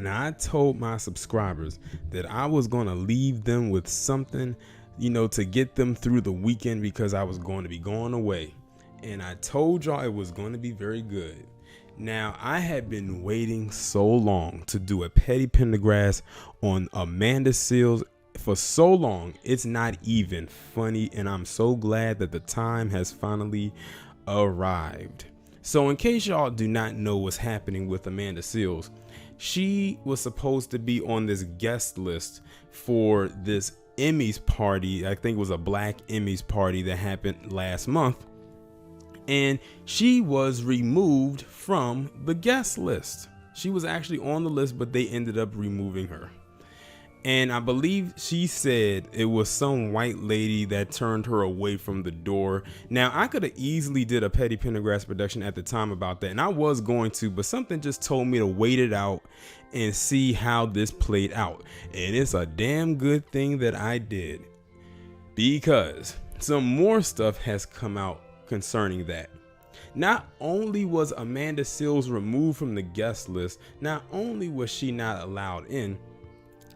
Now, I told my subscribers that I was going to leave them with something, to get them through the weekend because I was going to be going away. And I told y'all it was going to be very good. Now, I had been waiting so long to do a petty Pendergrass on Amanda Seales for so long. It's not even funny. And I'm so glad that the time has finally arrived. So in case y'all do not know what's happening with Amanda Seales, she was supposed to be on this guest list for this Emmys party. I think it was a Black Emmys party that happened last month. And she was removed from the guest list. She was actually on the list, but they ended up removing her. And I believe she said it was some white lady that turned her away from the door. Now, I could have easily did a petty Pendergrass production at the time about that, and I was going to, but something just told me to wait it out and see how this played out. And it's a damn good thing that I did, because some more stuff has come out concerning that. Not only was Amanda Seales removed from the guest list, not only was she not allowed in,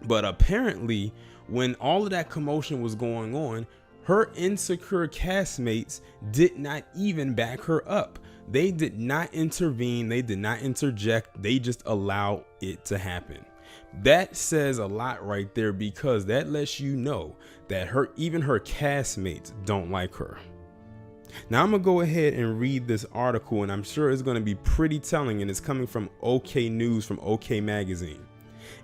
but apparently when all of that commotion was going on, her insecure castmates did not even back her up. They did not intervene. They did not interject. They just allowed it to happen. That says a lot right there, because that lets you know that even her castmates don't like her. Now, I'm going to go ahead and read this article, and I'm sure it's going to be pretty telling, and it's coming from OK News from OK Magazine.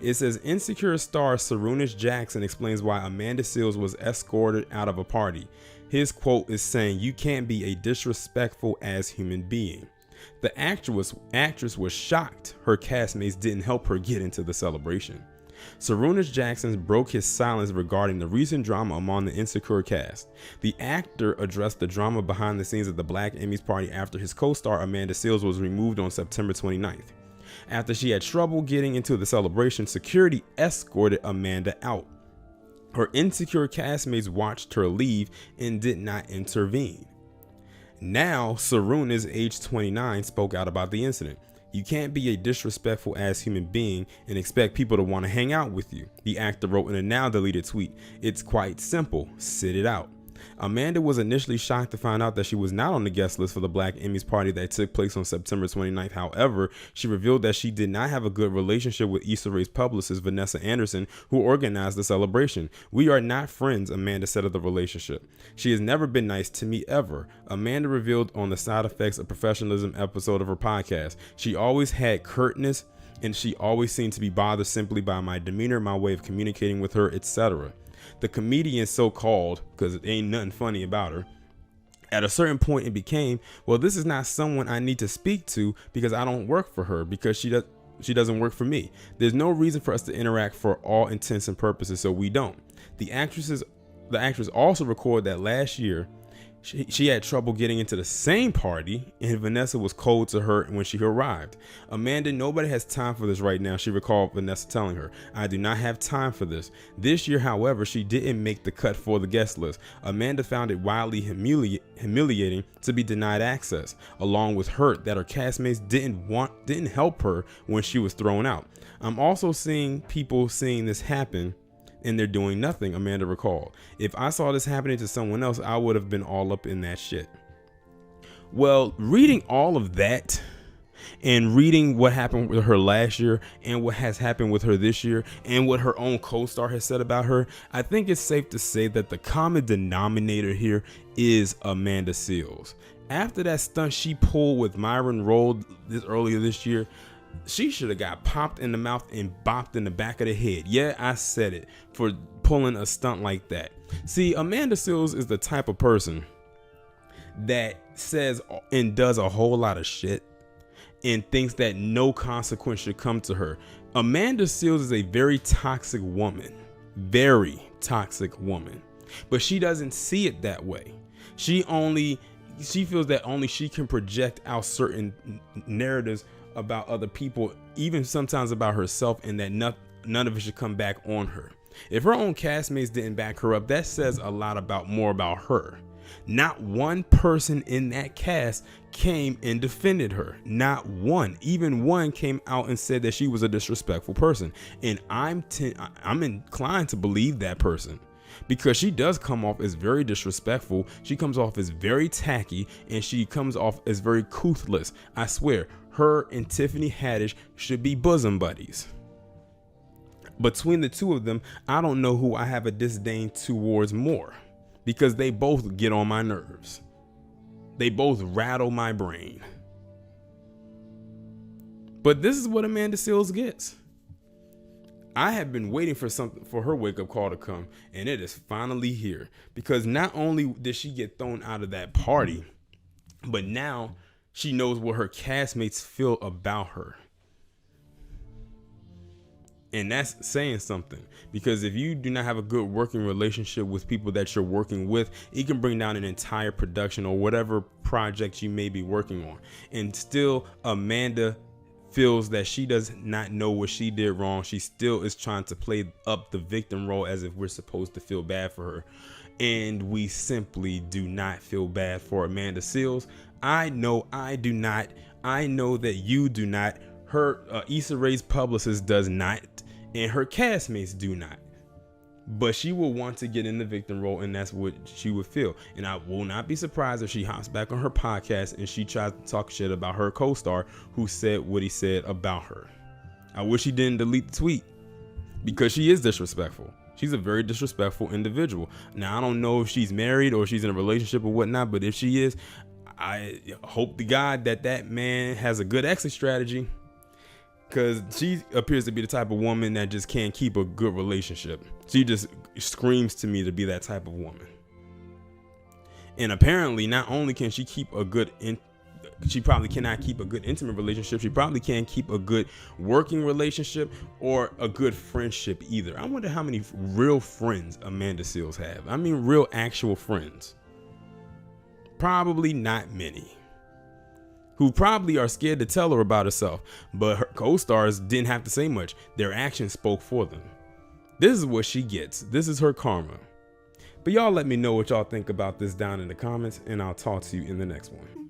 It says, Insecure star Sarunas Jackson explains why Amanda Seales was escorted out of a party. His quote is saying, "You can't be a disrespectful as human being." The actress was shocked her castmates didn't help her get into the celebration. Sarunas Jackson broke his silence regarding the recent drama among the Insecure cast. The actor addressed the drama behind the scenes at the Black Emmys party after his co-star Amanda Seales was removed on September 29th. After she had trouble getting into the celebration, security escorted Amanda out. Her insecure castmates watched her leave and did not intervene. Now, Sarunas, age 29, spoke out about the incident. "You can't be a disrespectful ass human being and expect people to want to hang out with you," the actor wrote in a now deleted tweet. "It's quite simple. Sit it out." Amanda was initially shocked to find out that she was not on the guest list for the Black Emmys party that took place on September 29th. However, she revealed that she did not have a good relationship with Issa Rae's publicist, Vanessa Anderson, who organized the celebration. "We are not friends," Amanda said of the relationship. "She has never been nice to me ever," Amanda revealed on the Side Effects of Professionalism episode of her podcast. "She always had curtness, and she always seemed to be bothered simply by my demeanor, my way of communicating with her, etc." The comedian, so-called, because it ain't nothing funny about her, at a certain point it became, "Well, this is not someone I need to speak to because I don't work for her, because she doesn't work for me. There's no reason for us to interact for all intents and purposes, so we don't." The actress also recorded that last year she had trouble getting into the same party, and Vanessa was cold to her when she arrived. "Amanda, nobody has time for this right now," she recalled Vanessa telling her. "I do not have time for this." This year, however, she didn't make the cut for the guest list. Amanda found it wildly humiliating to be denied access, along with hurt that her castmates didn't help her when she was thrown out. "I'm also seeing people seeing this happen, and they're doing nothing," Amanda recalled. "If I saw this happening to someone else, I would have been all up in that shit." Well, reading all of that and reading what happened with her last year and what has happened with her this year and what her own co-star has said about her, I think it's safe to say that the common denominator here is Amanda Seales. After that stunt she pulled with Myron Rolle earlier this year, she should have got popped in the mouth and bopped in the back of the head. Yeah, I said it, for pulling a stunt like that. See, Amanda Seales is the type of person that says and does a whole lot of shit and thinks that no consequence should come to her. Amanda Seales is a very toxic woman. Very toxic woman. But she doesn't see it that way. She feels that only she can project out certain narratives about other people, even sometimes about herself, and that none of it should come back on her. If her own castmates didn't back her up, that says a lot more about her. Not one person in that cast came and defended her. Not one. Even one came out and said that she was a disrespectful person. And I'm inclined to believe that person, because she does come off as very disrespectful. She comes off as very tacky, and she comes off as very toothless. I swear, her and Tiffany Haddish should be bosom buddies. Between the two of them, I don't know who I have a disdain towards more, because they both get on my nerves. They both rattle my brain. But this is what Amanda Seales gets. I have been waiting for her wake-up call to come, and it is finally here. Because not only did she get thrown out of that party, but now she knows what her castmates feel about her. And that's saying something, because if you do not have a good working relationship with people that you're working with, it can bring down an entire production or whatever project you may be working on. And still, Amanda feels that she does not know what she did wrong. She still is trying to play up the victim role as if we're supposed to feel bad for her. And we simply do not feel bad for Amanda Seales. I know I do not. I know that you do not. Her Issa Rae's publicist does not, and her castmates do not. But she will want to get in the victim role, and that's what she would feel. And I will not be surprised if she hops back on her podcast and she tries to talk shit about her co-star who said what he said about her. I wish he didn't delete the tweet, because she is disrespectful. She's a very disrespectful individual. Now, I don't know if she's married or she's in a relationship or whatnot, but if she is, I hope to God that that man has a good exit strategy, because she appears to be the type of woman that just can't keep a good relationship. She just screams to me to be that type of woman. And apparently, not only can she keep a good, she probably cannot keep a good intimate relationship. She probably can't keep a good working relationship or a good friendship either. I wonder how many real friends Amanda Seales have. I mean, real actual friends. Probably not many. Who probably are scared to tell her about herself, but her co-stars didn't have to say much. Their actions spoke for them. This is what she gets. This is her karma. But y'all let me know what y'all think about this down in the comments, and I'll talk to you in the next one.